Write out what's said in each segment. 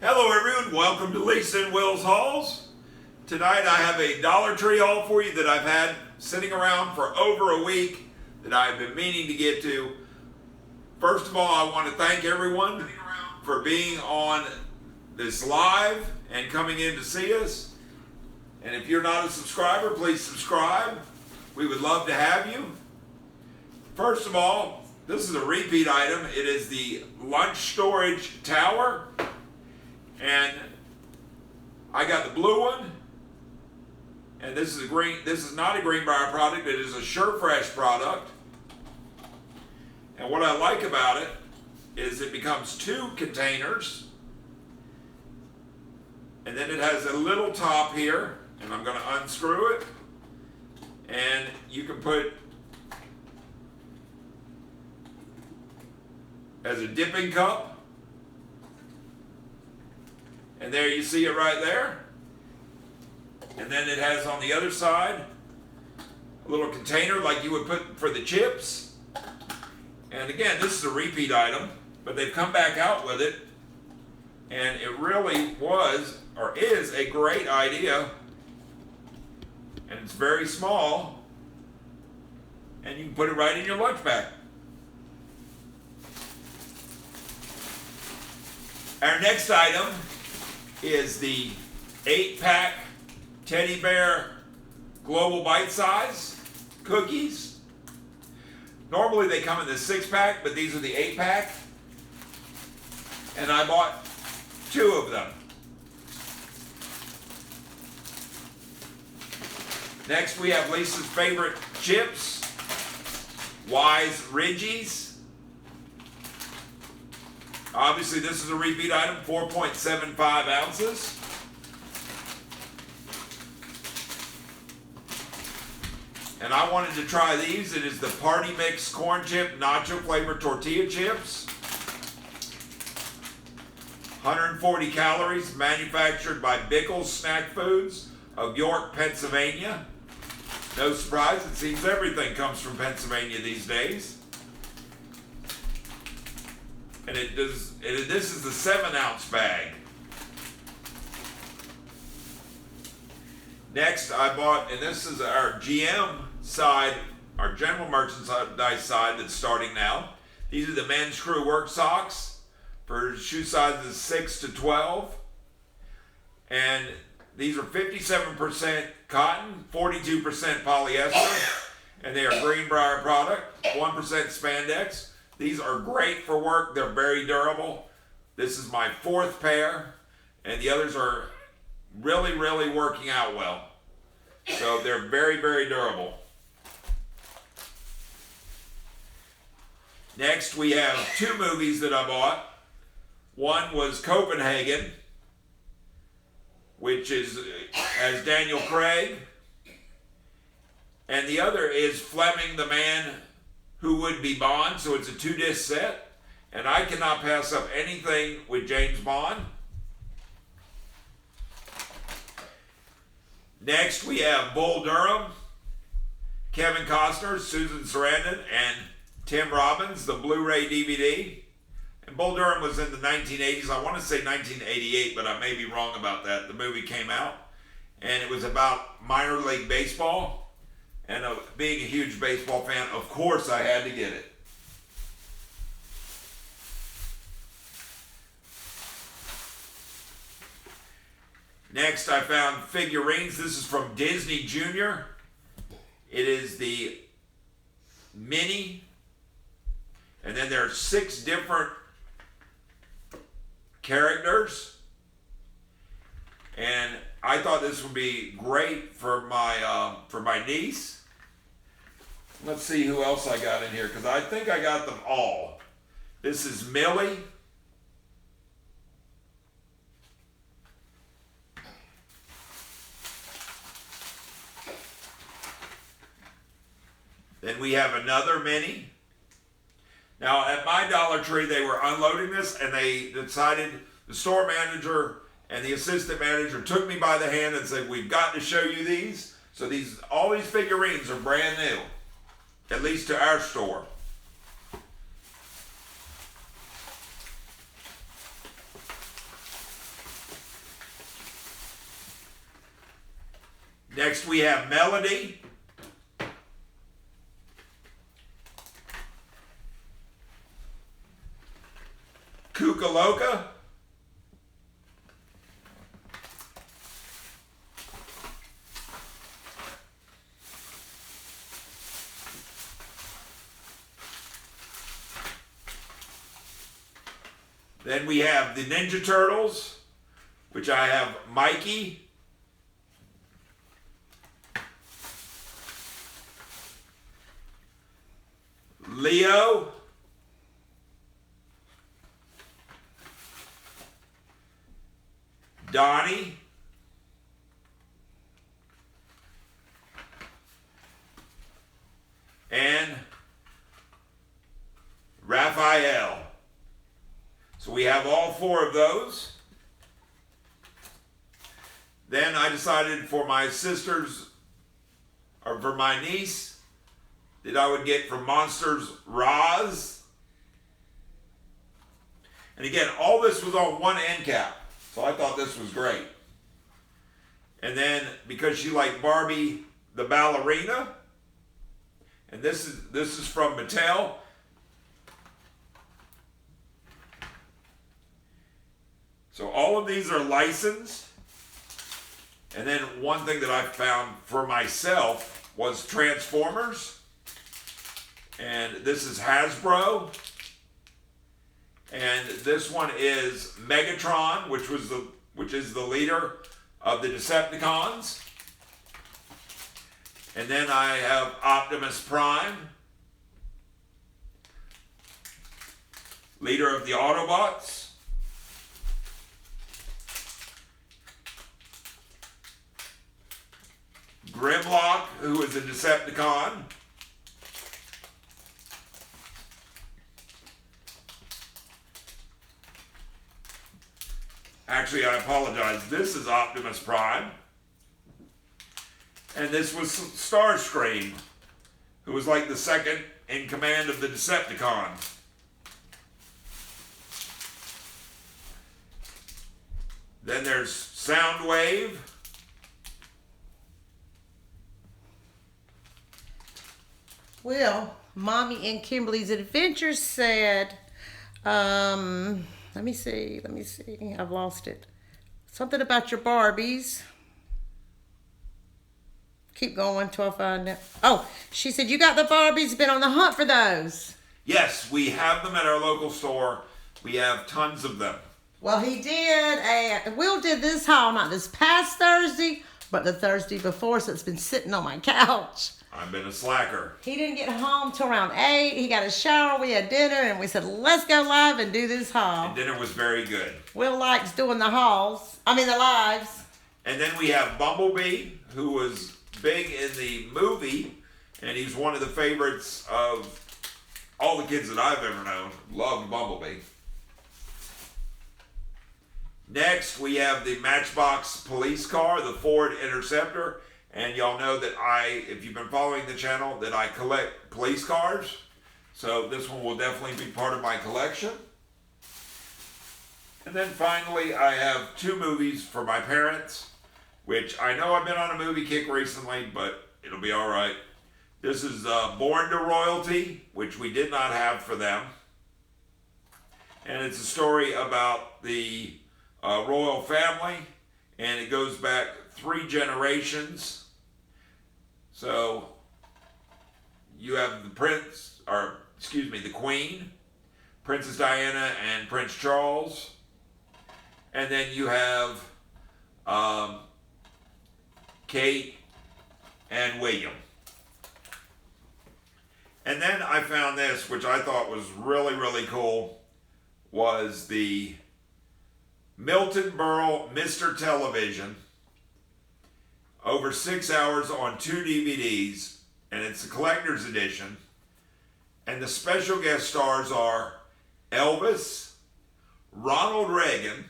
Hello everyone, welcome to Lisa and Will's Hauls. Tonight I have a Dollar Tree haul for you that I've had sitting around for over a week that I've been meaning to get to. First of all, I want to thank everyone for being on this live and coming in to see us. And if you're not a subscriber, please subscribe. We would love to have you. First of all, this is a repeat item. It is the lunch storage tower. And I got the blue one, and this is a green. This is not a Greenbrier product. It is a SureFresh product. And what I like about it is it becomes two containers, and then it has a little top here, and I'm going to unscrew it, and you can put as a dipping cup. And there you see it right there. And then it has on the other side a little container like you would put for the chips. And again, this is a repeat item, but they've come back out with it. And it really was, or is, a great idea. And it's very small. And you can put it right in your lunch bag. Our next item is the 8-pack Teddy Bear Global Bite Size cookies. Normally they come in the 6-pack, but these are the 8-pack. And I bought 2 of them. Next we have Lisa's favorite chips, Wise Ridgies. Obviously, this is a repeat item, 4.75 ounces. And I wanted to try these. It is the Party Mix Corn Chip Nacho Flavored Tortilla Chips. 140 calories, manufactured by Bickles Snack Foods of York, Pennsylvania. No surprise, it seems everything comes from Pennsylvania these days. And this is the 7-ounce bag. Next I bought, and this is our GM side, our general merchandise side that's starting now. These are the men's crew work socks for shoe sizes 6 to 12. And these are 57% cotton, 42% polyester, and they are Greenbrier product, 1% spandex. These are great for work. They're very durable. This is my 4th pair, and the others are really, really working out well. So they're very, very durable. Next, we have 2 movies that I bought. One was Copenhagen, which has Daniel Craig, and the other is Fleming, the Man Who Would Be Bond. So it's a 2-disc set, and I cannot pass up anything with James Bond. Next we have Bull Durham, Kevin Costner, Susan Sarandon, and Tim Robbins, the Blu-ray DVD. And Bull Durham was in the 1980s. I want to say 1988, but I may be wrong about that. The movie came out, and it was about minor league baseball. And being a huge baseball fan, of course I had to get it. Next I found figurines. This is from Disney Junior. It is the mini. And then there are 6 different characters. And I thought this would be great for my niece. Let's see who else I got in here, because I think I got them all. This is Millie. Then we have another mini. Now at my Dollar Tree they were unloading this, and they decided, the store manager and the assistant manager took me by the hand and said, we've got to show you these. So all these figurines are brand new, at least to our store. Next we have Melody. Kukaloka. Then we have the Ninja Turtles, which I have Mikey. Leo. Donnie. And Raphael. So we have all four of those. Then I decided for my sisters, or for my niece, that I would get from Monsters Roz. And again, all this was on one end cap. So I thought this was great. And then because she liked Barbie the ballerina, and this is from Mattel. So all of these are licensed. And then one thing that I found for myself was Transformers. And this is Hasbro. And this one is Megatron, which is the leader of the Decepticons. And then I have Optimus Prime, leader of the Autobots. Grimlock, who is a Decepticon. Actually, I apologize. This is Optimus Prime. And this was Starscream, who was like the second in command of the Decepticons. Then there's Soundwave. Well, Mommy and Kimberly's Adventures said, let me see. I've lost it. Something about your Barbies. Keep going till I find it. Oh, she said, you got the Barbies, been on the hunt for those. Yes, we have them at our local store. We have tons of them. Well, he did. Will did this haul, not this past Thursday, but the Thursday before, so it's been sitting on my couch. I've been a slacker. He didn't get home till around 8. He got a shower, we had dinner, and we said, let's go live and do this haul. And dinner was very good. Will likes doing the the lives. And then we have Bumblebee, who was big in the movie, and he's one of the favorites of all the kids that I've ever known. Loved Bumblebee. Next, we have the Matchbox police car, the Ford Interceptor. And y'all know that if you've been following the channel, that I collect police cars. So this one will definitely be part of my collection. And then finally, I have 2 movies for my parents, which I know I've been on a movie kick recently, but it'll be all right. This is Born to Royalty, which we did not have for them. And it's a story about the royal family, and it goes back 3 generations. So you have the the Queen, Princess Diana and Prince Charles. And then you have Kate and William. And then I found this, which I thought was really, really cool, was the Milton Berle Mr. Television. Over 6 hours on 2 DVDs, and it's a collector's edition. And the special guest stars are Elvis, Ronald Reagan,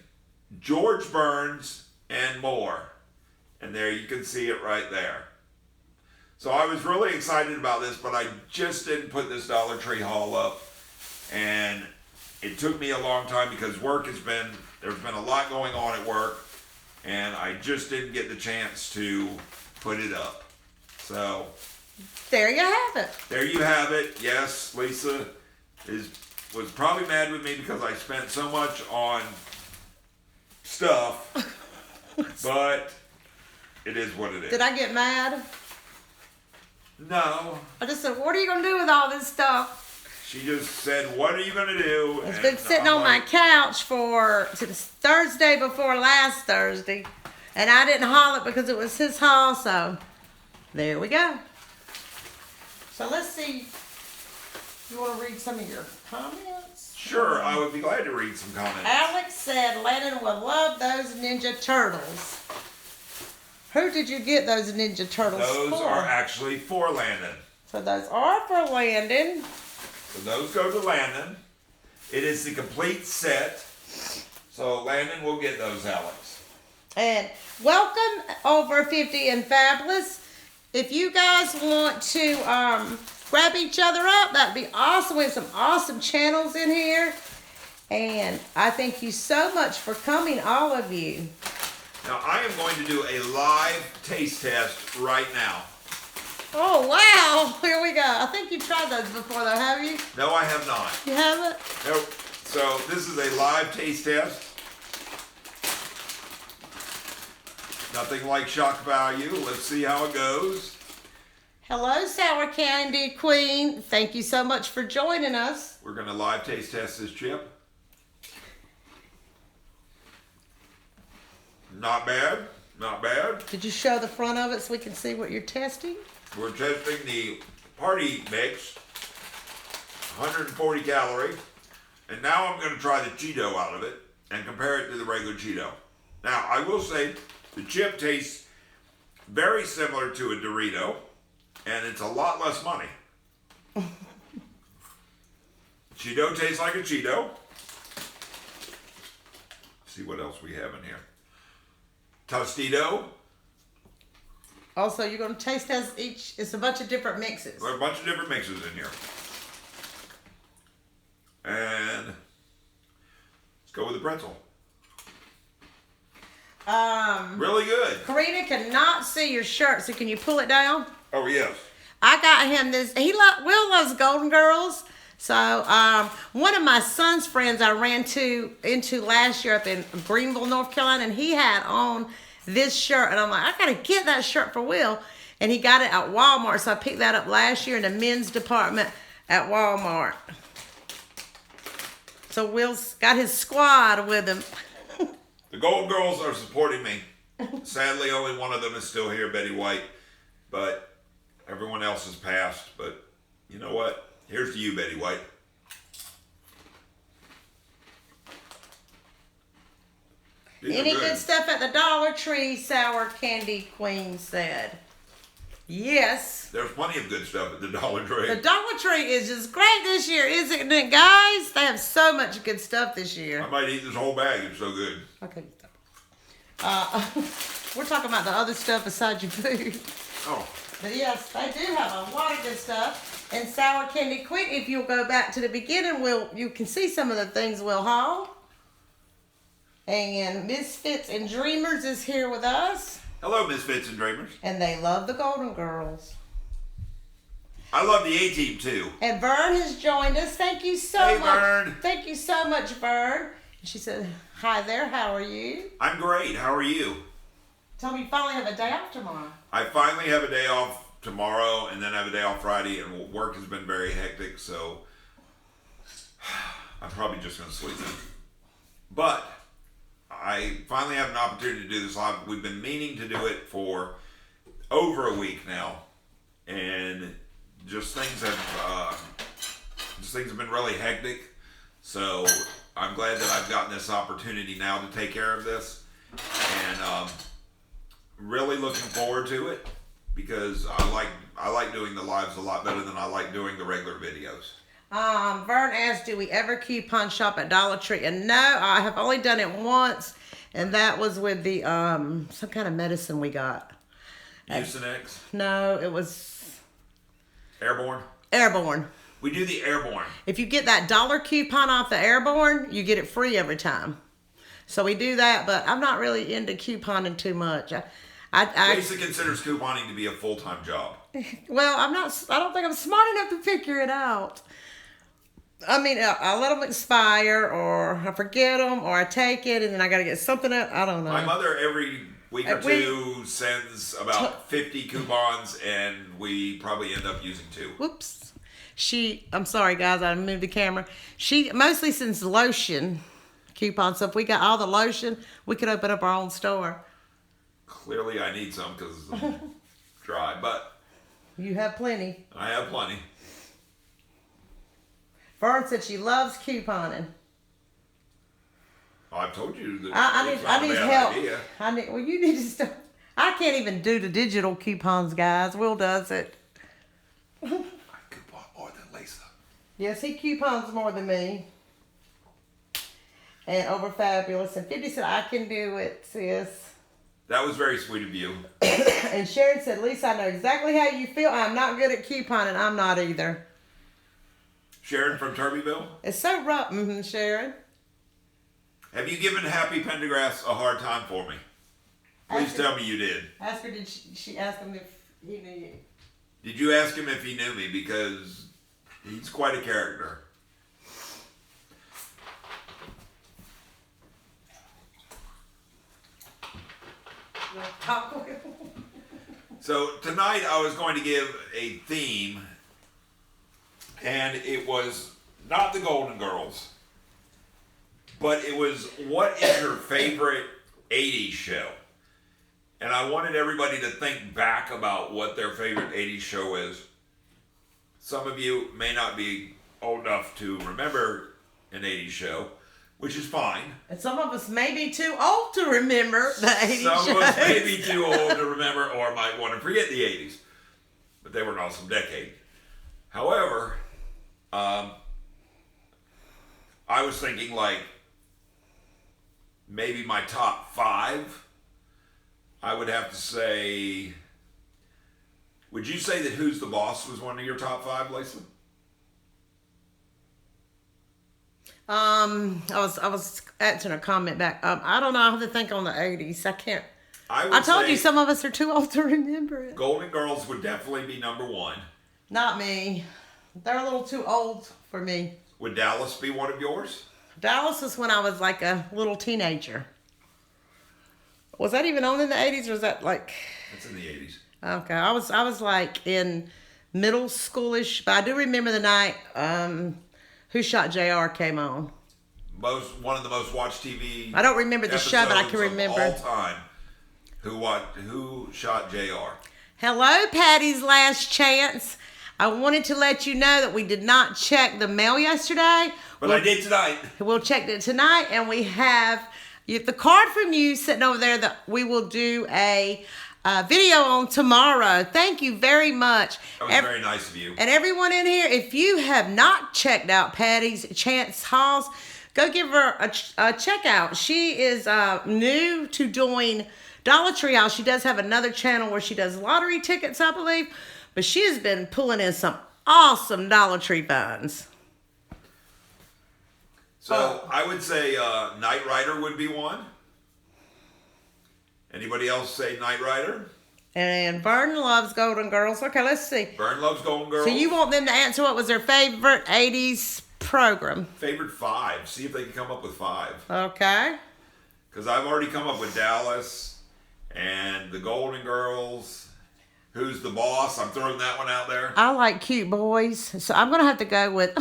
George Burns, and more. And there you can see it right there. So I was really excited about this, but I just didn't put this Dollar Tree haul up. And it took me a long time because there's been a lot going on at work. And I just didn't get the chance to put it up. So There you have it. there you have it. Yes, Lisa was probably mad with me because I spent so much on stuff, but it is what it is. Did I get mad? No, I just said, what are you going to do with all this stuff? she just said, "What are you gonna do?" It's And been sitting I'm on my like, couch since Thursday before last Thursday. And I didn't haul it because it was his haul, so there we go. So let's see. You want to read some of your comments? Sure, I would be glad to read some comments. Alex said Landon would love those Ninja Turtles. Who did you get those Ninja Turtles Those for? are actually for Landon. So those are for Landon. So those go to Landon. It is the complete set. So Landon will get those, Alex. And welcome over 50 and Fabulous. If you guys want to grab each other up, that'd be awesome. We have some awesome channels in here. And I thank you so much for coming, all of you. Now I am going to do a live taste test right now. Oh, wow. Here we go. I think you tried those before, though, have you? No, I have not. You haven't? Nope. So this is a live taste test. Nothing like shock value. Let's see how it goes. Hello, Sour Candy Queen. Thank you so much for joining us. We're going to live taste test this chip. Not bad. Not bad. Did you show the front of it so we can see what you're testing? We're testing the party mix, 140 calorie, and now I'm going to try the Cheeto out of it and compare it to the regular Cheeto. Now, I will say the chip tastes very similar to a Dorito, and it's a lot less money. Cheeto tastes like a Cheeto. See what else we have in here. Tostito. Also, you're going to taste test each. It's a bunch of different mixes. There are a bunch of different mixes in here. And let's go with the pretzel. Really good. Karina cannot see your shirt, so can you pull it down? Oh, yes. I got him this. Will loves Golden Girls. So one of my son's friends I ran into last year up in Greenville, North Carolina, and he had on this shirt, and I'm like, I gotta get that shirt for Will, and he got it at Walmart. So I picked that up last year in the men's department at Walmart. So Will's got his squad with him. The Golden Girls are supporting me. Sadly, only one of them is still here, Betty White, but everyone else has passed. But you know what? Here's to you, Betty White. These are Any good stuff at the Dollar Tree, Sour Candy Queen said. Yes. There's plenty of good stuff at the Dollar Tree. The Dollar Tree is just great this year, isn't it, guys? They have so much good stuff this year. I might eat this whole bag. It's so good. Okay. We're talking about the other stuff besides your food. Oh, But yes, they do have a lot of good stuff. And Sour Candy Queen, if you'll go back to the beginning, you can see some of the things we'll haul. And Misfits and Dreamers is here with us. hello, Misfits and Dreamers. And they love the Golden Girls. I love the A-Team, too. And Vern has joined us. Thank you so Hey, much. Vern. Thank you so much, Vern. And she said, hi there, how are you? I'm great. How are you? Tell me you finally have a day off tomorrow. I finally have a day off tomorrow, and then I have a day off Friday, and work has been very hectic, so I'm probably just going to sleep in. But I finally have an opportunity to do this live. We've been meaning to do it for over a week now, and just things have been really hectic. So I'm glad that I've gotten this opportunity now to take care of this, and really looking forward to it because I like doing the lives a lot better than I like doing the regular videos. Vern asked, do we ever coupon shop at Dollar Tree? And no, I have only done it once, and that was with the some kind of medicine we got. Mucinex, No, it was Airborne. Airborne. We do the Airborne. If you get that dollar coupon off the Airborne, you get it free every time. So we do that, but I'm not really into couponing too much. Lisa considers couponing to be a full-time job. Well, I don't think I'm smart enough to figure it out. I mean, I let them expire, or I forget them, or I take it, and then I got to get something else. I don't know. My mother every week or two sends about 50 coupons, and we probably end up using 2. Whoops. I'm sorry, guys, I moved the camera. She mostly sends lotion coupons, so if we got all the lotion, we could open up our own store. Clearly, I need some because it's dry, but You have plenty. I have plenty. Fern said she loves couponing. Oh, I've told you that I need help. Idea. Well, you need to start. I can't even do the digital coupons, guys. Will does it. I coupon more than Lisa. Yes, he coupons more than me. And over fabulous. And 50 said, I can do it, sis. That was very sweet of you. And Sharon said, Lisa, I know exactly how you feel. I'm not good at couponing. I'm not either. Sharon from Turbyville? It's so rough. Sharon. Have you given Happy Pendergrass a hard time for me? Please tell me you did. Ask her, did she ask him if he knew you? Did you ask him if he knew me? Because he's quite a character. So tonight I was going to give a theme, and it was not the Golden Girls, but it was what is your favorite 80s show? And I wanted everybody to think back about what their favorite 80s show is. Some of you may not be old enough to remember an 80s show, which is fine. And some of us may be too old to remember the 80s Some of us may be too old to remember or might want to forget the 80s. But they were an awesome decade. However, I was thinking like maybe my top 5. I would have to say, would you say that Who's the Boss was one of your top 5, Lisa? I was answering a comment back. I don't know how to think on the 80s. I can't. I told you some of us are too old to remember it. Golden Girls would definitely be number 1. Not me. They're a little too old for me. Would Dallas be one of yours? Dallas was when I was like a little teenager. Was that even on in the 80s, or was that like? That's in the 80s. Okay, I was like in middle schoolish, but I do remember the night Who Shot JR came on. One of the most watched TV. I don't remember the show, but I can remember. All time. Who Shot JR? Hello, Patty's Last Chance. I wanted to let you know that we did not check the mail yesterday. But I did tonight. We'll check it tonight, and we have the card from you sitting over there that we will do a video on tomorrow. Thank you very much. That was very nice of you. And everyone in here, if you have not checked out Patty's Chance Halls, go give her a check out. She is new to doing Dollar Tree House. She does have another channel where she does lottery tickets, I believe. But she has been pulling in some awesome Dollar Tree finds. So I would say Knight Rider would be one. Anybody else say Knight Rider? And Vern loves Golden Girls. Okay, let's see. Vern loves Golden Girls. So you want them to answer what was their favorite 80s program? Favorite 5. See if they can come up with 5. Okay. Because I've already come up with Dallas and the Golden Girls. Who's the Boss? I'm throwing that one out there. I like cute boys. So I'm going to have to go with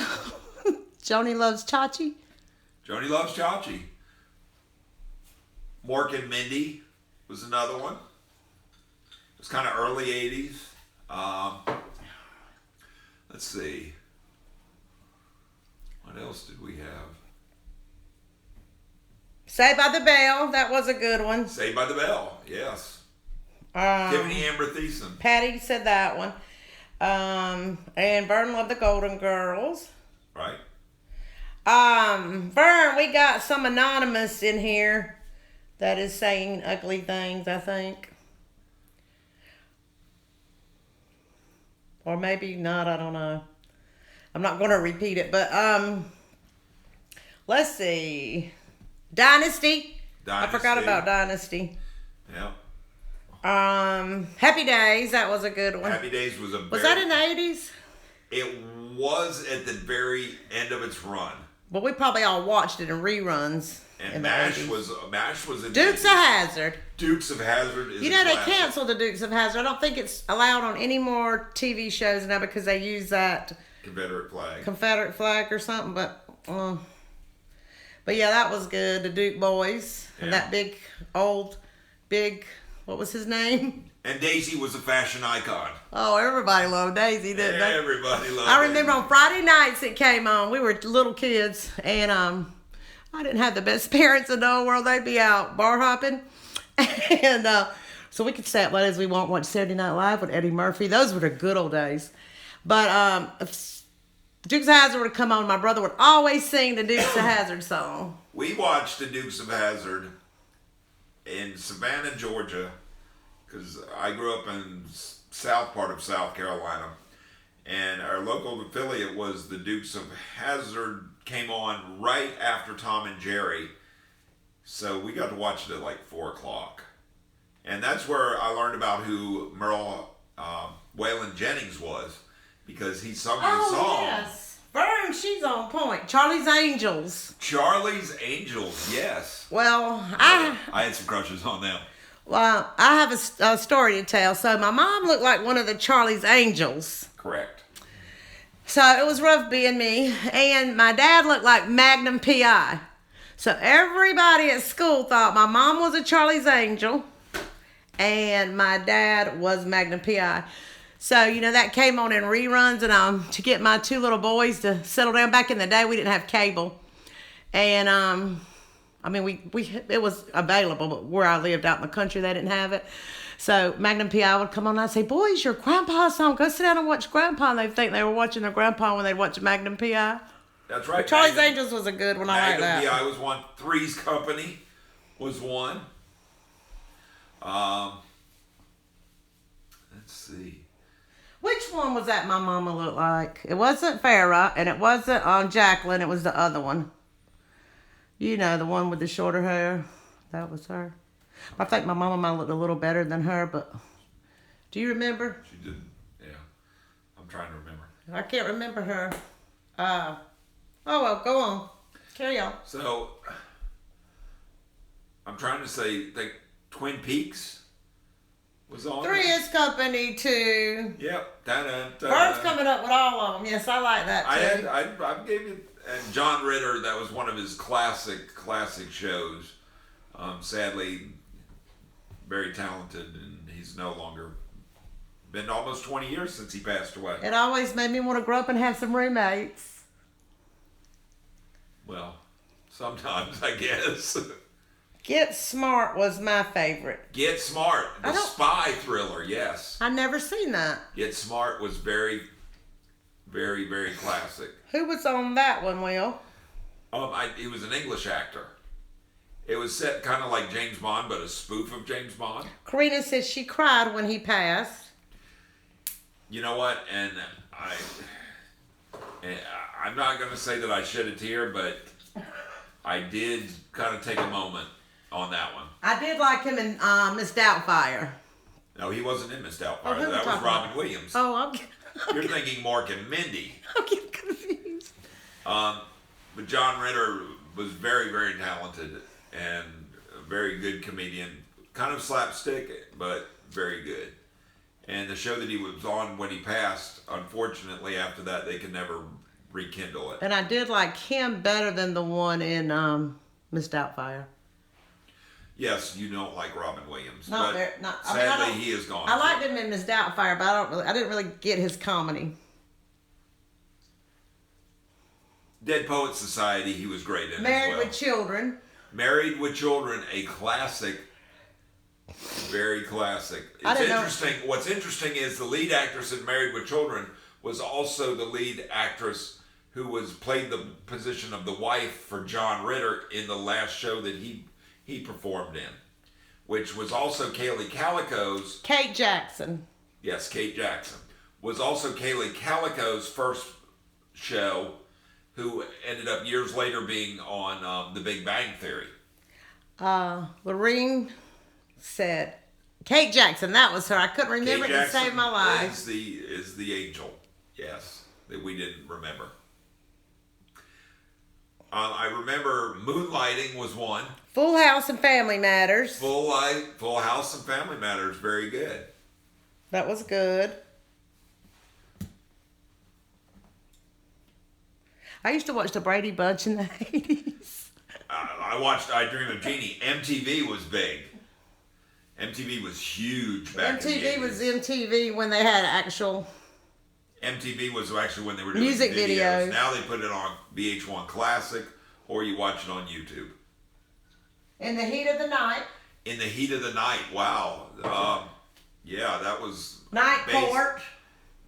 Joni Loves Chachi. Joni Loves Chachi. Mork and Mindy was another one. It was kind of early 80s. Let's see. What else did we have? Saved by the Bell. That was a good one. Saved by the Bell. Yes. Tiffany Amber Thiessen. Patty said that one. And Vern loved the Golden Girls. Right. Vern, we got some anonymous in here that is saying ugly things, I think. Or maybe not, I don't know. I'm not going to repeat it, but let's see. Dynasty. I forgot about Dynasty. Yeah. Happy Days, that was a good one. Happy Days was Was that in the 80s? It was at the very end of its run. But we probably all watched it in reruns. And in MASH the 80s. was in Dukes the of Hazzard. Dukes of Hazzard is You know, a they classic. canceled the Dukes of Hazzard. I don't think it's allowed on any more TV shows now because they use that Confederate flag. Confederate flag or something. But yeah, that was good. The Duke Boys. Yeah. And that big, what was his name? And Daisy was a fashion icon. Oh, everybody loved Daisy, didn't they? Everybody loved I remember Daisy. on Friday nights it came on. We were little kids, and I didn't have the best parents in the whole world. They'd be out bar hopping, and so we could stay up late as we want, watch Saturday Night Live with Eddie Murphy. Those were the good old days. But if Dukes of Hazzard would come on, my brother would always sing the Dukes of Hazzard song. We watched the Dukes of Hazzard in Savannah, Georgia, because I grew up in south part of South Carolina, and our local affiliate was the Dukes of Hazzard. Came on right after Tom and Jerry, so we got to watch it at like 4 o'clock, and that's where I learned about who Merle Waylon Jennings was, because he sung the song. Vern, she's on point. Charlie's Angels. Charlie's Angels, yes. Well, I had some crushes on them. Well, I have a story to tell. So my mom looked like one of the Charlie's Angels. Correct. So it was rough being me. And my dad looked like Magnum P.I. So everybody at school thought my mom was a Charlie's Angel and my dad was Magnum P.I. So, you know, that came on in reruns, and to get my 2 little boys to settle down. Back in the day, we didn't have cable. And I mean, it was available, but where I lived out in the country, they didn't have it. So Magnum P.I. would come on and I'd say, boys, your grandpa's on. Go sit down and watch Grandpa. And they'd think they were watching their grandpa when they'd watch Magnum P.I. That's right. Charlie's Angels was a good one. I like Magnum that. P.I. was one. Three's Company was one. Let's see. Which one was that my mama looked like? It wasn't Farrah, and it wasn't Jacqueline. It was the other one. You know, the one with the shorter hair. That was her. I think my mama might look a little better than her, but do you remember? She did. Yeah. I'm trying to remember. I can't remember her. Oh, well, go on. Carry on. So, I'm trying to say, think Twin Peaks was on. Three's Company, too. Yep. Da-da, da-da. Bird's coming up with all of them. Yes, I like that, too. I gave you, and John Ritter, that was one of his classic shows. Sadly, very talented, and he's no longer, been almost 20 years since he passed away. It always made me want to grow up and have some roommates. Well, sometimes, I guess. Get Smart was my favorite. Get Smart, the spy thriller, yes. I never seen that. Get Smart was very, very, very classic. Who was on that one, Will? He was an English actor. It was set kind of like James Bond, but a spoof of James Bond. Karina says she cried when he passed. You know what? And I'm not going to say that I shed a tear, but I did kind of take a moment on that one. I did like him in Miss Doubtfire. No, he wasn't in Miss Doubtfire. Oh, who That we was talking Robin about? Williams. Oh, You're thinking Mark and Mindy. I'm getting confused. But John Ritter was very, very talented and a very good comedian. Kind of slapstick, but very good. And the show that he was on when he passed, unfortunately, after that, they could never rekindle it. And I did like him better than the one in Miss Doubtfire. Yes, you don't like Robin Williams. Not but very, not, I sadly, mean, he is gone. I liked him in Miss Doubtfire, but I didn't really get his comedy. Dead Poets Society, he was great in Married as well. with Children. Married with Children, a classic. Very classic. I It's didn't know- interesting. What's interesting is the lead actress in Married with Children was also the lead actress who played the position of the wife for John Ritter in the last show that he performed in, which was also Kaylee Calico's. Kate Jackson. Yes, Kate Jackson was also Kaylee Calico's first show, who ended up years later being on The Big Bang Theory. Lorene said, Kate Jackson, that was her. I couldn't remember Kate it to save Jackson my life. is the angel, yes, that we didn't remember. I remember Moonlighting was one. Full House and Family Matters. Full House and Family Matters, very good. That was good. I used to watch the Brady Bunch in the 80s. I watched I Dream of Jeannie. MTV was big. MTV was huge back in the 80s. MTV was MTV when they had actual... MTV was actually when they were doing music videos. Now they put it on VH1 Classic, or you watch it on YouTube. In the Heat of the Night. In the Heat of the Night, wow. Yeah, that was... Night Court.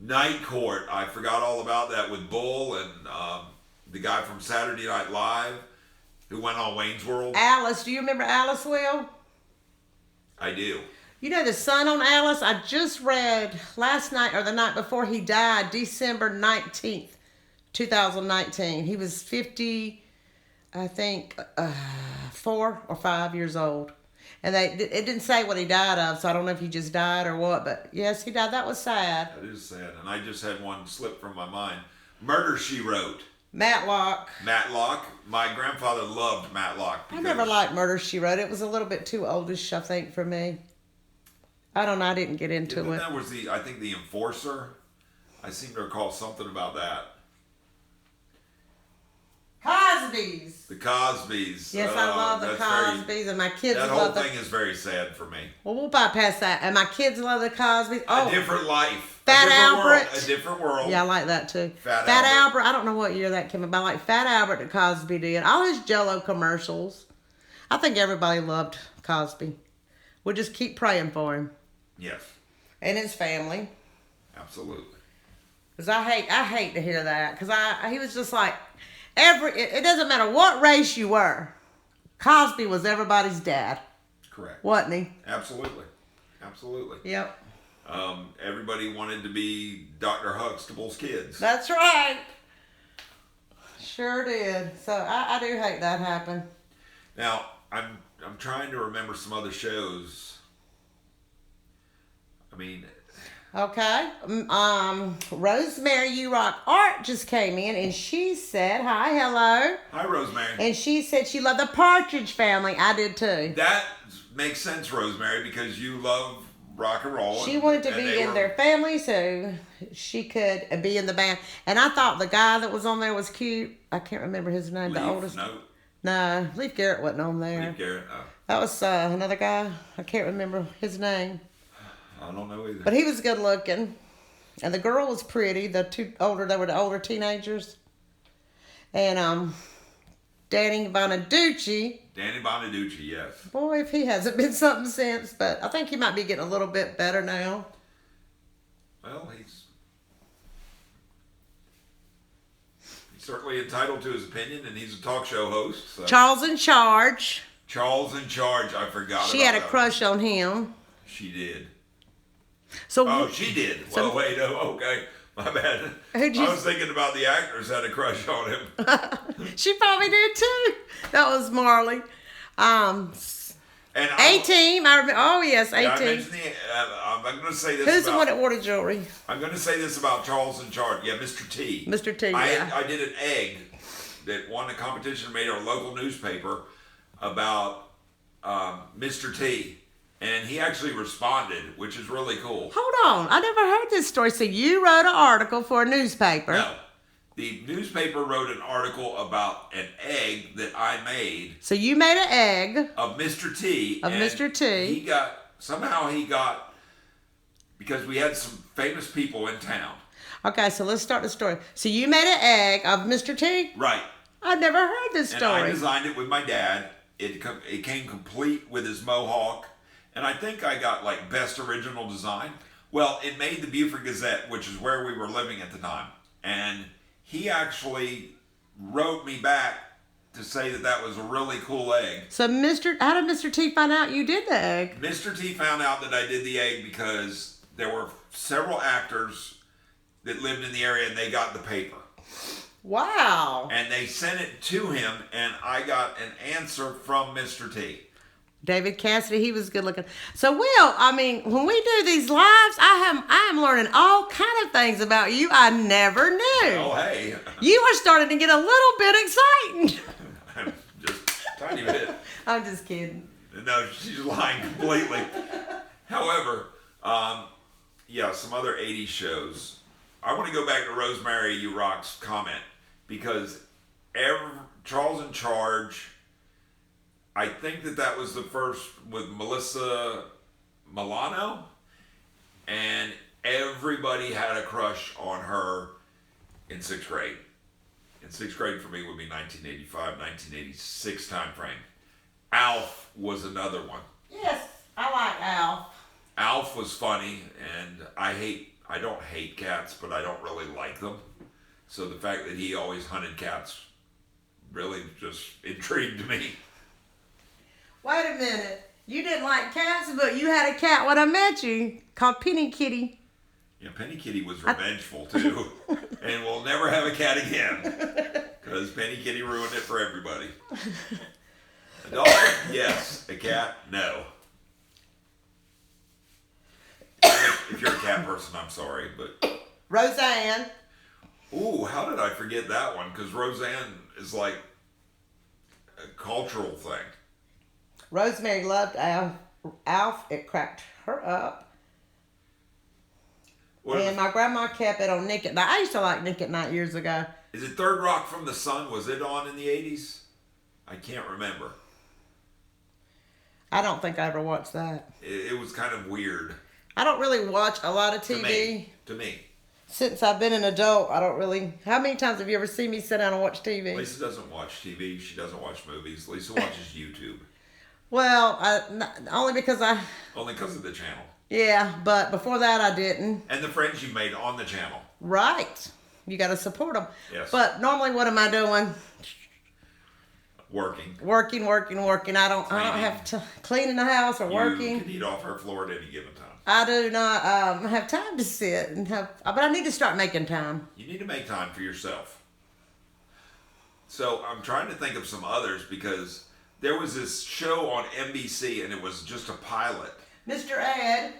Night Court. I forgot all about that with Bull and the guy from Saturday Night Live who went on Wayne's World. Alice. Do you remember Alice, Will? I do. You know the son on Alice? I just read last night or the night before he died, December 19th, 2019. He was 50, I think, 4 or 5 years old. And it didn't say what he died of, so I don't know if he just died or what. But yes, he died. That was sad. That is sad. And I just had one slip from my mind. Murder, She Wrote. Matlock. Matlock. My grandfather loved Matlock. I never liked Murder, She Wrote. It was a little bit too oldish, I think, for me. I don't know. I didn't get into it. That was I think the Enforcer. I seem to recall something about that. Cosby's. The Cosbys. Yes, I love the Cosbys, and my kids that love whole thing is very sad for me. Well, we'll bypass that. And my kids love the Cosbys. Oh, A Different Life. Fat Albert. A Different World. Yeah, I like that too. Fat Albert. I don't know what year that came out, but I like Fat Albert that Cosby did. All his Jell-O commercials. I think everybody loved Cosby. We'll just keep praying for him. Yes. And his family. Absolutely. Because I hate to hear that. Because he was just like, it doesn't matter what race you were. Cosby was everybody's dad. Correct. Wasn't he? Absolutely. Absolutely. Yep. Everybody wanted to be Dr. Huxtable's kids. That's right. Sure did. So I do hate that happen. Now, I'm trying to remember some other shows. I mean... Okay. Rosemary You Rock Art just came in and she said, hi, hello. Hi, Rosemary. And she said she loved the Partridge Family. I did too. That makes sense, Rosemary, because you love rock and roll. She wanted to be in their family so she could be in the band. And I thought the guy that was on there was cute. I can't remember his name. Leaf, the oldest. No, Leif Garrett wasn't on there. Leif Garrett. Oh. That was another guy. I can't remember his name. I don't know either. But he was good looking. And the girl was pretty. They were the older teenagers. And Danny Bonaducci. Danny Bonaducci, yes. Boy, if he hasn't been something since. But I think he might be getting a little bit better now. Well, he's certainly entitled to his opinion, and he's a talk show host. So. Charles in Charge. Charles in Charge. I forgot She about had a crush on him. She did. So she did. Well, wait. Oh, okay. My bad. I was thinking about the actors had a crush on him. She probably did too. That was Marley. And A-Team. I remember. Oh yes, A-Team. I'm going to say this. Who's the one that wore the jewelry? I'm going to say this about Charles in Charge. Yeah, Mr. T. Mr. T. Yeah. I did an egg that won a competition made our local newspaper about Mr. T. And he actually responded, which is really cool. Hold on. I never heard this story. So you wrote an article for a newspaper. No. The newspaper wrote an article about an egg that I made. So you made an egg. Of Mr. T. Of Mr. T. Somehow he got, because we had some famous people in town. Okay, so let's start the story. So you made an egg of Mr. T? Right. I've never heard this story. And I designed it with my dad. It came complete with his mohawk. And I think I got like best original design. Well, it made the Beaufort Gazette, which is where we were living at the time. And he actually wrote me back to say that was a really cool egg. So how did Mr. T find out you did the egg? Mr. T found out that I did the egg because there were several actors that lived in the area and they got the paper. Wow. And they sent it to him and I got an answer from Mr. T. David Cassidy, he was good looking. So, Will, I mean, when we do these lives, I am learning all kind of things about you I never knew. Oh, hey. You are starting to get a little bit exciting. I'm just a tiny bit. I'm just kidding. No, she's lying completely. However, yeah, some other 80s shows. I want to go back to Rosemary You Rock's comment because Charles in Charge, I think that was the first with Melissa Milano, and everybody had a crush on her in 6th grade. In 6th grade for me would be 1985, 1986 time frame. Alf was another one. Yes, I like Al. Alf was funny, and I don't hate cats, but I don't really like them. So the fact that he always hunted cats really just intrigued me. Wait a minute. You didn't like cats, but you had a cat when I met you called Penny Kitty. Yeah, Penny Kitty was revengeful too, and we'll never have a cat again because Penny Kitty ruined it for everybody. A dog, yes. A cat, no. If you're a cat person, I'm sorry, but Roseanne. ooh, how did I forget that one? Because Roseanne is like a cultural thing. Rosemary loved Alf. Alf, it cracked her up. What And my grandma kept it on Nick at Night. I used to like Nick at Night years ago. is it? Third Rock from the Sun? Was it on in the 80s? I can't remember. I don't think I ever watched that. It was kind of weird I don't really watch a lot of TV. to me. Since I've been an adult, I don't really. How many times have you ever seen me sit down and watch TV? Lisa doesn't watch TV. She doesn't watch movies. Lisa watches YouTube. Well, only because I. Only because of the channel. Yeah, but before that I didn't. And the friends you made on the channel. Right. You got to support them. Yes. But normally, what am I doing? Working. Working. I don't have to cleaning the house or working. You can eat off our floor at any given time. I do not have time to sit and have, but I need to start making time. You need to make time for yourself. So I'm trying to think of some others because there was this show on NBC and it was just a pilot. Mr. Ed,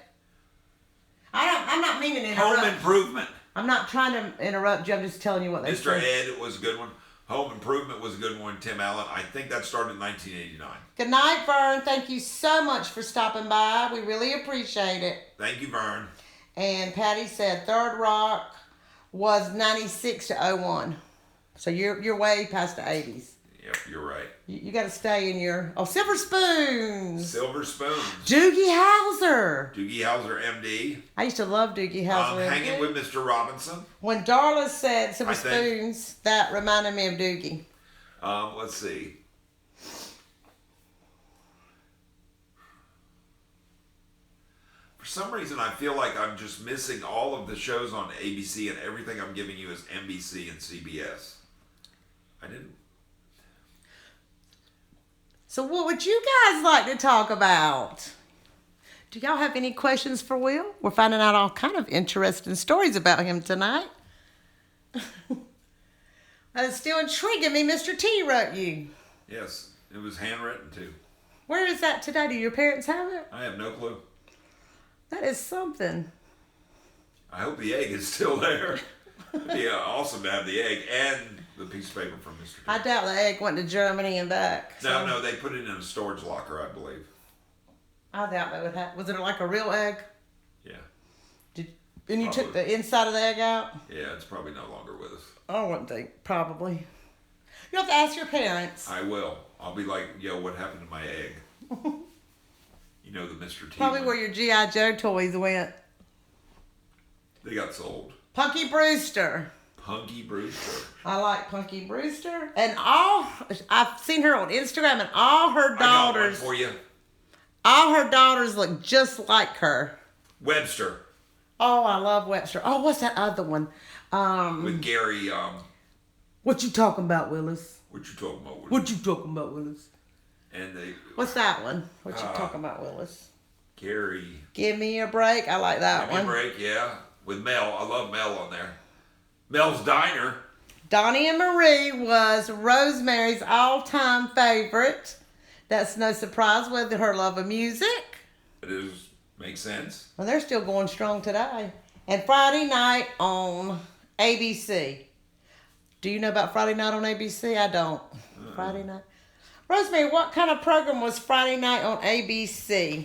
I'm not meaning to interrupt. Home Improvement. I'm not trying to interrupt you. I'm just telling you what they Mr. said. Ed was a good one. Home Improvement was a good one. Tim Allen. I think that started in 1989. Good night, Vern. Thank you so much for stopping by. We really appreciate it. Thank you, Vern. And Patty said Third Rock was 96 to 01. So you're way past the 80s. Yep, you're right. You got to stay in your... Oh, Silver Spoons. Silver Spoons. Doogie Howser. Doogie Howser, MD. I used to love Doogie Howser. Hanging with Mr. Robinson. When Darla said Silver I think. Spoons, that reminded me of Doogie. Let's see. For some reason, I feel like I'm just missing all of the shows on ABC, and everything I'm giving you is NBC and CBS. I didn't. So what would you guys like to talk about? Do y'all have any questions for Will? We're finding out all kind of interesting stories about him tonight. That is still intriguing me. Mr. T wrote you. Yes, it was handwritten too. Where is that today? Do your parents have it? I have no clue. That is something. I hope the egg is still there. It'd be awesome to have the egg and the piece of paper from Mr. T. I doubt the egg went to Germany and back. So No, they put it in a storage locker, I believe. I doubt they would have. Was it like a real egg? Yeah. And you took the inside of the egg out? Yeah, it's probably no longer with us. I wouldn't think. Probably. You have to ask your parents. I will. I'll be like, yo, what happened to my egg? You know, the Mr. T Probably one. where your G.I. Joe toys went. They got sold. Punky Brewster. Punky Brewster. I like Punky Brewster. And I've seen her on Instagram, and all her I got one daughters, for you. all her daughters look just like her. Webster. Oh, I love Webster. Oh, what's that other one? With Gary, What you talking about, Willis? what you talking about? What you talking about, Willis? And they, What's that one? What you talking about, Willis? Gary. Give me a break. I like that Give me a one. break, yeah. With Mel. I love Mel on there. Mel's Diner. Donnie and Marie was Rosemary's all-time favorite. That's no surprise with her love of music. It is, makes sense. Well, they're still going strong today. And Friday night on ABC. Do you know about Friday night on ABC? I don't. Friday night. Rosemary, what kind of program was Friday night on ABC? I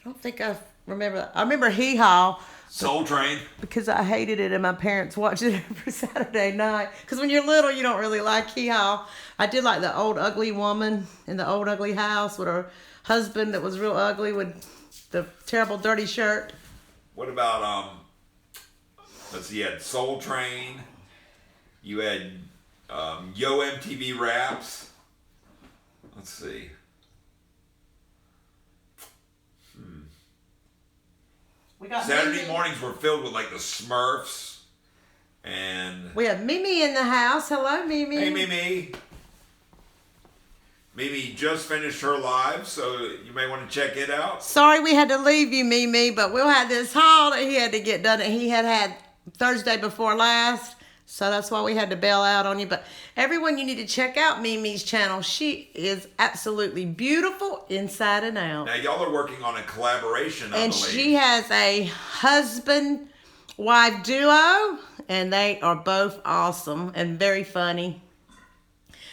don't think I remember that. I remember Hee Haw Soul Train. because I hated it and my parents watched it every Saturday night. Because when you're little, you don't really like Hee Haw. I did like the old ugly woman in the old ugly house with her husband that was real ugly with the terrible dirty shirt. What about let's see, you had Soul Train. You had Yo MTV Raps. Let's see. We got Saturday Mimi. mornings were filled with like the Smurfs and We have Mimi in the house. Hello, Mimi. hey Mimi. Mimi just finished her live, so you may want to check it out. Sorry we had to leave you, Mimi, but Will had this haul that he had to get done that he had Thursday before last. So that's why we had to bail out on you. But everyone, you need to check out Mimi's channel. She is absolutely beautiful inside and out. Now y'all are working on a collaboration, I And believe. she has a husband-wife duo, and they are both awesome and very funny.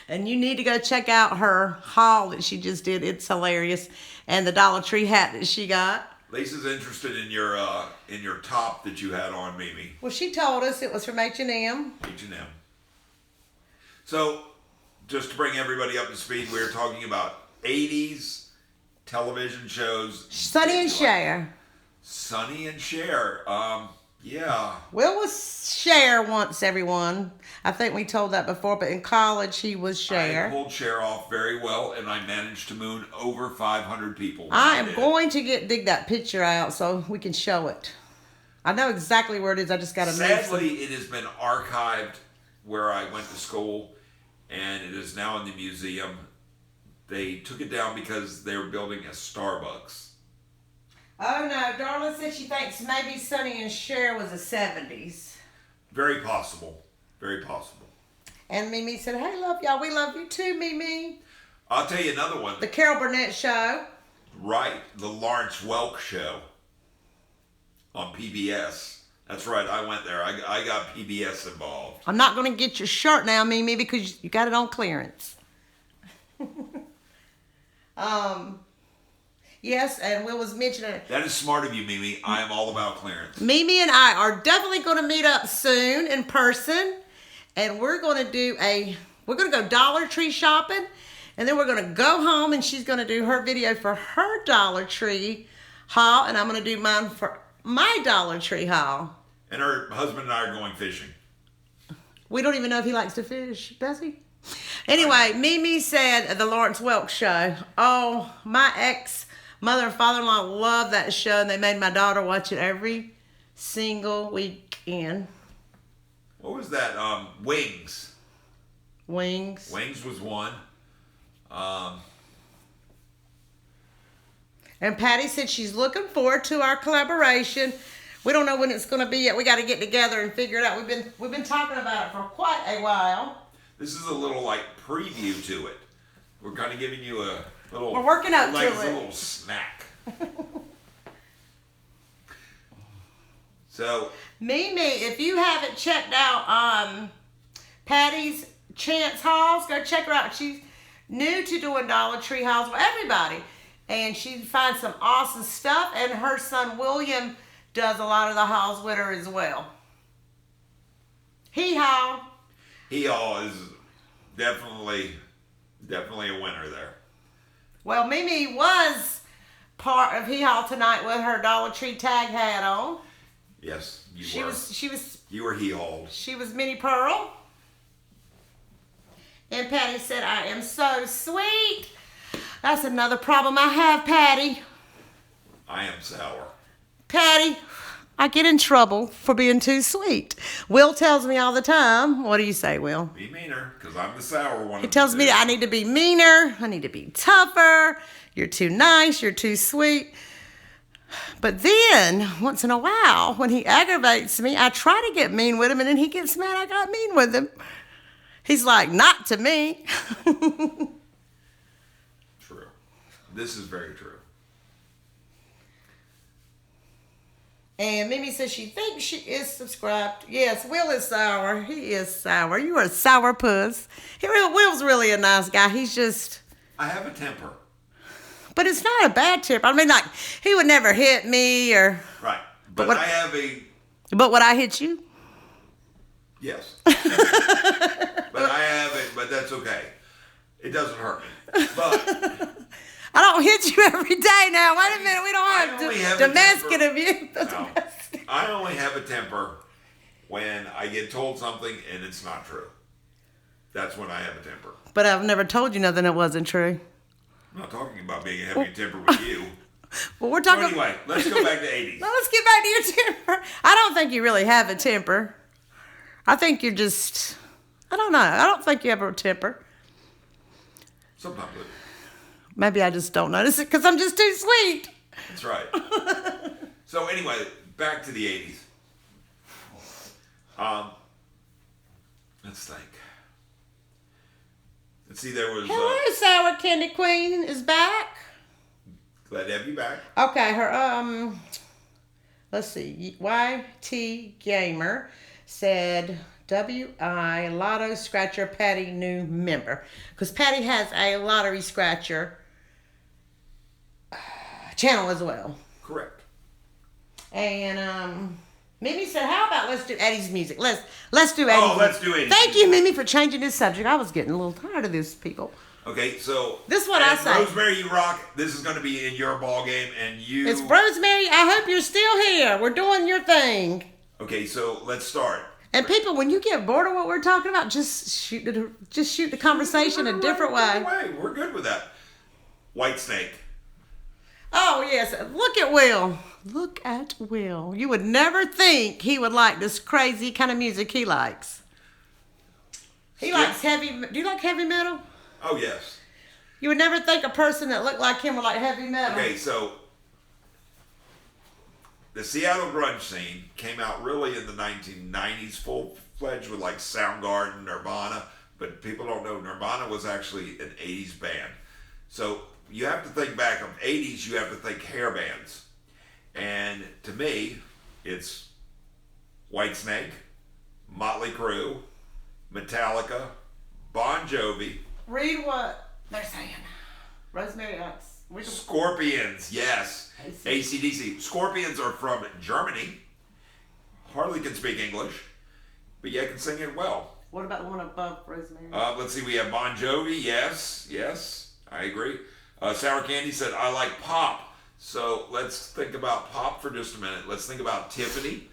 And you need to go check out her haul that she just did. It's hilarious. And the Dollar Tree hat that she got. Lisa's interested in your top that you had on, Mimi. Well, she told us it was from H&M. H&M. So, just to bring everybody up to speed, we're talking about 80s television shows. Sonny and Cher. Sonny and Cher. Yeah. Will was Cher once, everyone. I think we told that before, but in college he was I Cher. pulled Cher off very well, and I managed to moon over 500 people. when I am did. going to dig that picture out so we can show it. I know exactly where it is. I just got to move. Sadly, it has been archived where I went to school, and it is now in the museum. They took it down because they were building a Starbucks. Oh no, Darla said she thinks maybe Sonny and Cher was the 70s. Very possible. Very possible. And Mimi said, hey, love y'all. We love you too, Mimi. I'll tell you another one. The Carol Burnett Show. Right, the Lawrence Welk Show on PBS. That's right, I went there. I got PBS involved. I'm not going to get your shirt now, Mimi, because you got it on clearance. Yes, and Will was mentioning it. That is smart of you, Mimi. I am all about clearance. Mimi and I are definitely going to meet up soon in person, and we're going to go Dollar Tree shopping, and then we're going to go home, and she's going to do her video for her Dollar Tree haul, and I'm going to do mine for my Dollar Tree haul. And her husband and I are going fishing. We don't even know if he likes to fish, does he? Anyway, Mimi said the Lawrence Welk Show. Oh, my ex-mother and father-in-law love that show, and they made my daughter watch it every single weekend. What was that? Wings. Wings. Wings was one. And Patty said she's looking forward to our collaboration. We don't know when it's going to be yet. We got to get together and figure it out. We've been talking about it for quite a while. This is a little like preview to it. We're kind of giving you a little. We're working up like to a it. little snack. So Mimi, if you haven't checked out Patty's Chance hauls, go check her out. She's new to doing Dollar Tree hauls with everybody, and she finds some awesome stuff. And her son William does a lot of the hauls with her as well. Hee haw. he all is definitely a winner there. Well, Mimi was part of Hee Haw tonight with her Dollar Tree tag hat on. Yes, you She were. was You were he hauled. She was Minnie Pearl. And Patty said, I am so sweet. That's another problem I have, Patty. I am sour. Patty, I get in trouble for being too sweet. Will tells me all the time. What do you say, Will? Be meaner, because I'm the sour one. He tells me that I need to be meaner. I need to be tougher. You're too nice. You're too sweet. But then, once in a while, when he aggravates me, I try to get mean with him, and then he gets mad I got mean with him. He's like, not to me. This is very true. And Mimi says she thinks she is subscribed. Yes, Will is sour. He is sour. You are a sour puss. Will's really a nice guy. He's just... I have a temper. But it's not a bad temper. I mean, like, he would never hit me or... Right. But what, I have a... But would I hit you? Yes. But I have it, but that's okay. It doesn't hurt me. But... I don't hit you every day now. Wait a minute. We don't have domestic abuse. No, I only have a temper when I get told something and it's not true. That's when I have a temper. But I've never told you nothing that wasn't true. I'm not talking about being having a temper with you. Well, we're talking... So anyway, let's go back to 80s. Well, let's get back to your temper. I don't think you really have a temper. I think you're just... I don't know. I don't think you have a temper. Sometimes I do. Maybe I just don't notice it because I'm just too sweet. That's right. So anyway, back to the 80s. Let's think. Let's see, there was... Hello, Sour Candy Queen is back. Glad to have you back. Okay, her, let's see, YT Gamer said, WI Lotto Scratcher Patty new member. Because Patty has a lottery scratcher channel as well. Correct. And Mimi said, "How about let's do Eddie's music? Let's do Eddie's." Oh, let's do Eddie's. Thank you, Mimi, for changing this subject. I was getting a little tired of this, people. Okay, so This is what I say. Rosemary, you rock. This is going to be in your ball game, and you. It's Rosemary. I hope you're still here. We're doing your thing. Okay, so let's start. And people, when you get bored of what we're talking about, just shoot the conversation a different way. We're good with that. White Snake. Oh, yes. Look at Will. Look at Will. You would never think he would like this crazy kind of music he likes. He likes heavy... Do you like heavy metal? Oh, yes. You would never think a person that looked like him would like heavy metal. Okay, so the Seattle grunge scene came out really in the 1990s, full-fledged with like Soundgarden, Nirvana, but people don't know Nirvana was actually an 80s band. So you have to think back of 80s, you have to think hair bands. And to me, it's Whitesnake, Motley Crue, Metallica, Bon Jovi. Read what they're saying. Rosemary X. Scorpions, yes. AC/DC. Scorpions are from Germany. Hardly can speak English, but yet can sing it well. What about the one above Rosemary? Let's see, we have Bon Jovi, yes, I agree. Sour Candy said, I like pop. So let's think about pop for just a minute. Let's think about Tiffany.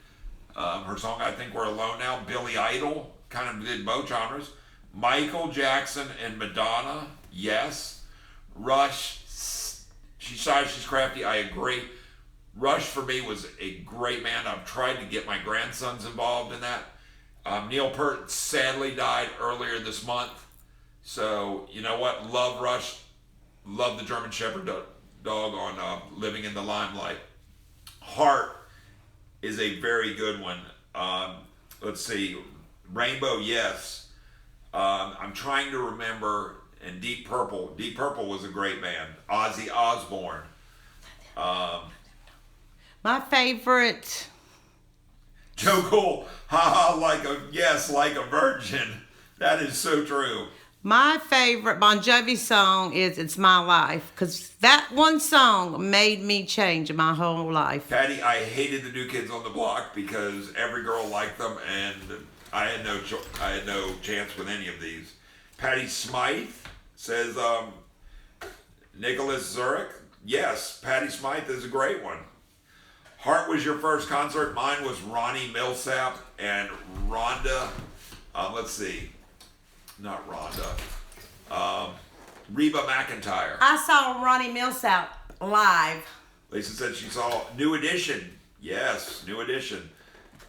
Her song, I Think We're Alone Now. Billy Idol, kind of did both genres. Michael Jackson and Madonna, yes. Rush, she's shy, she's crafty, I agree. Rush for me was a great band. I've tried to get my grandsons involved in that. Neil Peart sadly died earlier this month. So, you know what? Love Rush. Love the German Shepherd dog on Living in the Limelight. Heart is a very good one. Let's see. Rainbow, yes. I'm trying to remember. And Deep Purple. Deep Purple was a great band. Ozzy Osbourne. My favorite. Joe Cool. Haha, like a virgin. That is so true. My favorite Bon Jovi song is It's My Life. Because that one song made me change my whole life. Patty, I hated the New Kids on the Block because every girl liked them and I had no chance with any of these. Patty Smythe says, Nicholas Zurich. Yes, Patty Smythe is a great one. Heart was your first concert. Mine was Ronnie Millsap and Rhonda. Let's see. Not Rhonda. Reba McEntire. I saw Ronnie Millsap live. Lisa said she saw New Edition. Yes, New Edition.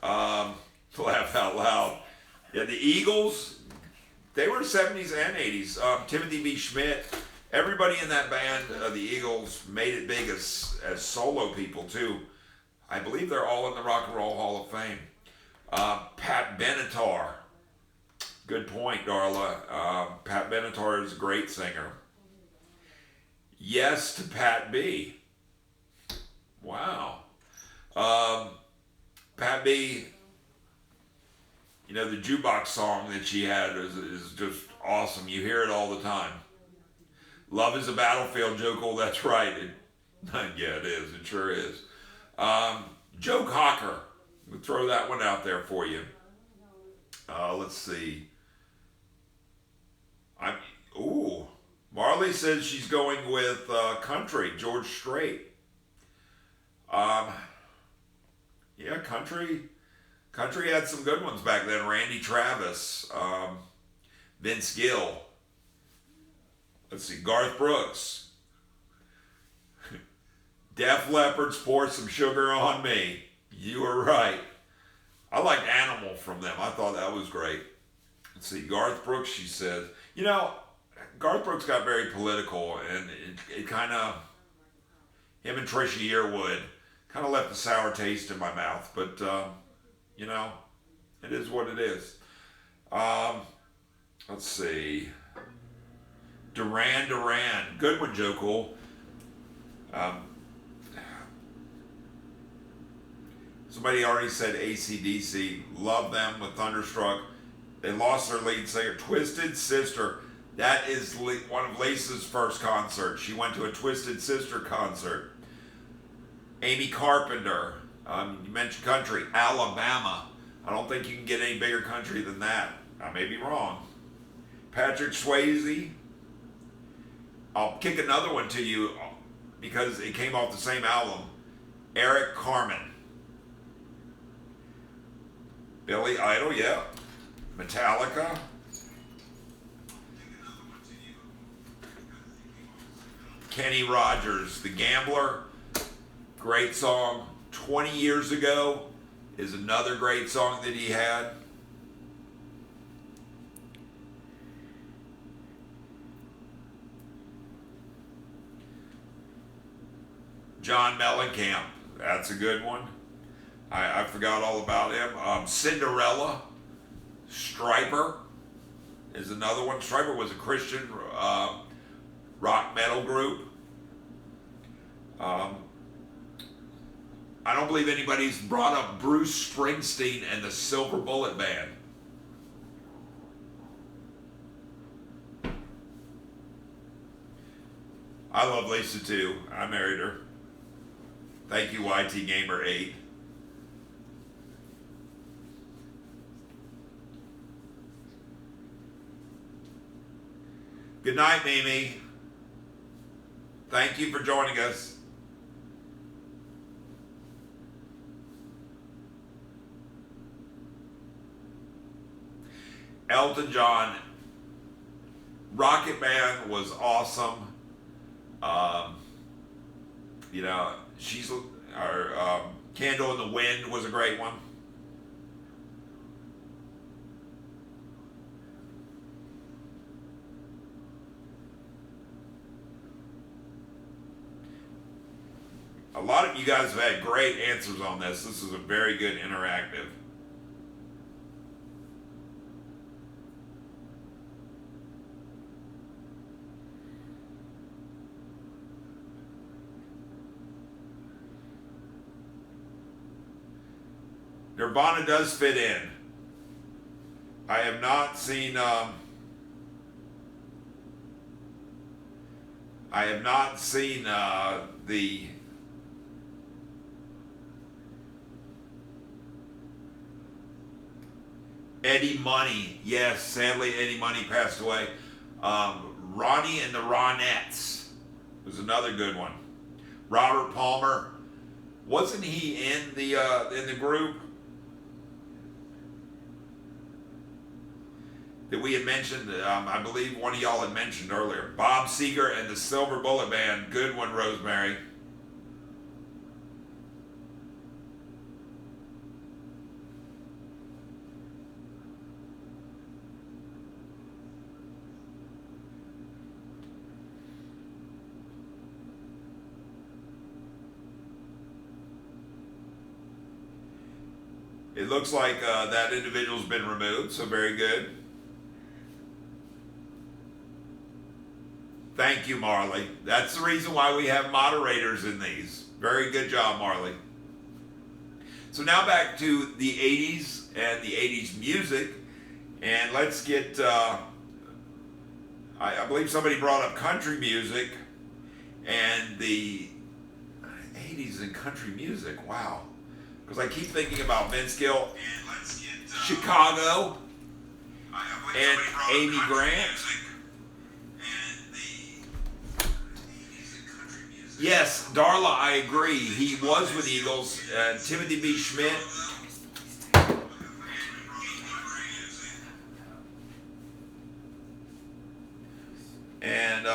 Laugh out loud. Yeah, the Eagles. They were 70s and 80s. Timothy B. Schmidt. Everybody in that band, the Eagles, made it big as solo people too. I believe they're all in the Rock and Roll Hall of Fame. Pat Benatar. Good point, Darla. Pat Benatar is a great singer. Yes to Pat B. Wow. Pat B, you know, the jukebox song that she had is just awesome. You hear it all the time. Love is a battlefield, Joe Cole. That's right. Yeah, it is. It sure is. Joe Cocker. We'll throw that one out there for you. Let's see. Marley says she's going with country, George Strait. Yeah, country had some good ones back then. Randy Travis, Vince Gill. Let's see, Garth Brooks. Def Leppard's Pour Some Sugar on Me. You were right. I liked Animal from them. I thought that was great. Let's see, Garth Brooks, she says. You know, Garth Brooks got very political, and it kind of, him and Trisha Yearwood kind of left a sour taste in my mouth, but, you know, it is what it is. Let's see. Duran Duran. Good one, Joe Cool. Somebody already said AC/DC. Love them with Thunderstruck. They lost their lead singer. Twisted Sister. That is one of Lisa's first concerts. She went to a Twisted Sister concert. Amy Carpenter. You mentioned country. Alabama. I don't think you can get any bigger country than that. I may be wrong. Patrick Swayze. I'll kick another one to you because it came off the same album. Eric Carmen. Billy Idol, yeah. Metallica. Kenny Rogers, The Gambler. Great song. 20 Years Ago is another great song that he had. John Mellencamp, that's a good one. I forgot all about him. Cinderella, Stryper is another one. Stryper was a Christian rock metal group. I don't believe anybody's brought up Bruce Springsteen and the Silver Bullet Band. I love Lisa too. I married her. Thank you, YT Gamer 8. Good night, Mimi. Thank you for joining us. Elton John, Rocket Man was awesome. You know, Candle in the Wind was a great one. A lot of you guys have had great answers on this. This is a very good interactive. Nirvana does fit in. I have not seen the Eddie Money. Yes, sadly Eddie Money passed away. Ronnie and the Ronettes was another good one. Robert Palmer, wasn't he in the group that we had mentioned? I believe one of y'all had mentioned earlier. Bob Seger and the Silver Bullet Band. Good one, Rosemary. It looks like that individual's been removed, so very good. Thank Thank you, Marley. That's the reason why we have moderators in these. Very good job, Marley. So now back to the 80s and the 80s music. And let's get, I believe somebody brought up country music and the 80s and country music. Wow. Because I keep thinking about Vince Gill and let's get Chicago and Amy Grant. Yes, Darla, I agree. He was with Eagles. Timothy B. Schmidt. And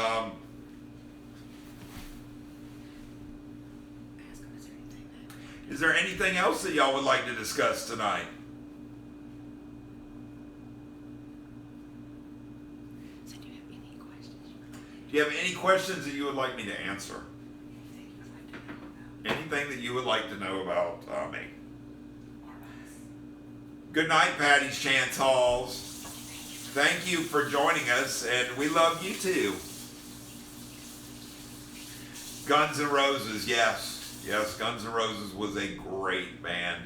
is there anything else that y'all would like to discuss tonight? So do you have any questions? Do you have any questions that you would like me to answer? Anything that you would like to know about me? Good night, Patty's Chance Halls. Thank you for joining us, and we love you too. Guns N' Roses, yes. Yes, Guns N' Roses was a great band.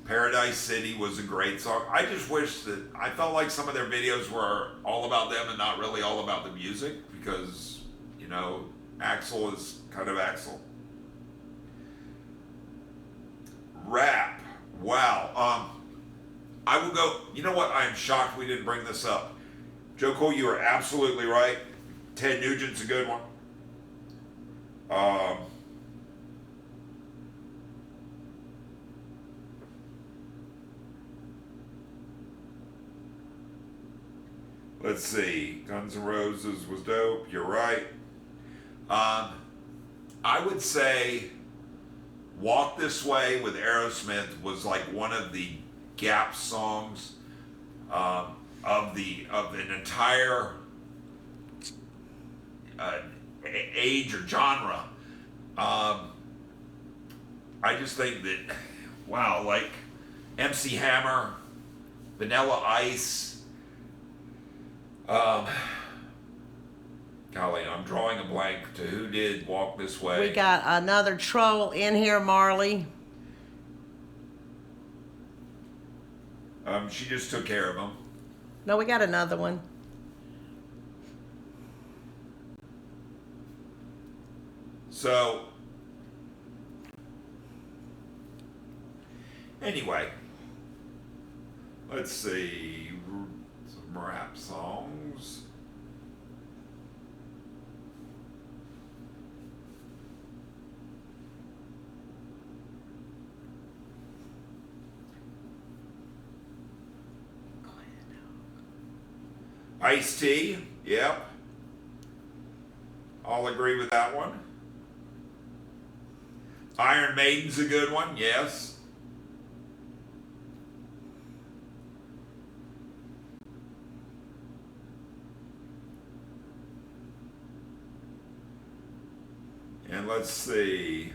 Paradise City was a great song. I just wish that I felt like some of their videos were all about them and not really all about the music because, you know, Axl is kind of Axl. Rap. Wow. I will go. You know what? I am shocked we didn't bring this up. Joe Cole, you are absolutely right. Ted Nugent's a good one. Let's see. Guns N' Roses was dope. You're right. I would say Walk This Way with Aerosmith was like one of the Gap songs of an entire age or genre. I just think that, wow, like MC Hammer, Vanilla Ice, golly, I'm drawing a blank to who did Walk This Way. We got another troll in here, Marley. She just took care of him. No, we got another one. So, anyway, let's see, some rap songs. Ice-T, yep. I'll agree with that one. Iron Maiden's a good one, yes. And let's see.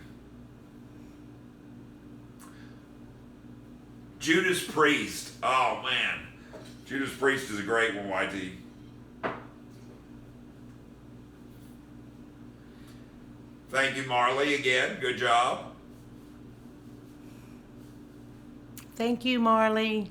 Judas Priest. Oh, man. Judas Priest is a great one, YT. Thank you, Marley, again. Good job. Thank you, Marley.